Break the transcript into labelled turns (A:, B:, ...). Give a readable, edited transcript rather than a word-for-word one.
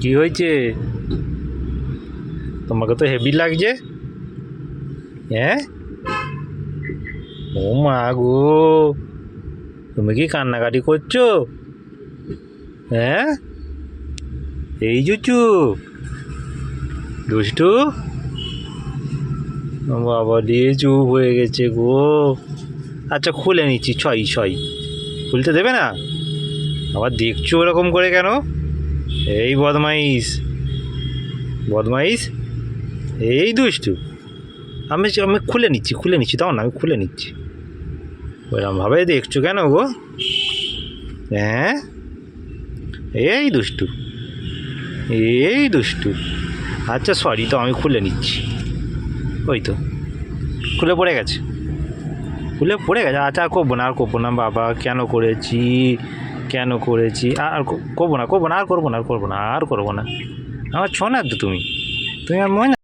A: কি হয়েছে? তোমাকে তো হেভি লাগছে। হ্যাঁ, ও মা গো, তুমি কি কান্নাকাটি করছো? হ্যাঁ, এই জুচু দুষ্টু বাবা দিয়ে চুপ হয়ে গেছে গো। আচ্ছা খুলে নিচ্ছি, ছয় ছয় খুলতে দেবে না? আবার দেখছো ওরকম করে কেন? এই বদমাইশ বদমাইশ, এই দুষ্টু। আমি আমি খুলে নিচ্ছি দাও না, আমি খুলে নিচ্ছি। ওরমভাবে দেখছো কেন গো? হ্যাঁ, এই দুষ্টু, এই দুষ্টু। আচ্ছা সরি, তো আমি খুলে নিচ্ছি। ওই তো খুলে পড়ে গেছে, খুলে পড়ে গেছে। আচ্ছা আর করবো না, আর করবো না বাবা, কেন করেছি, কেন করেছি, আর করবো না, করবো না, আর করবো না, আর করবো না, আর করবো না। আমার ছোঁয়ার তো তুমি, তুমি আর মনে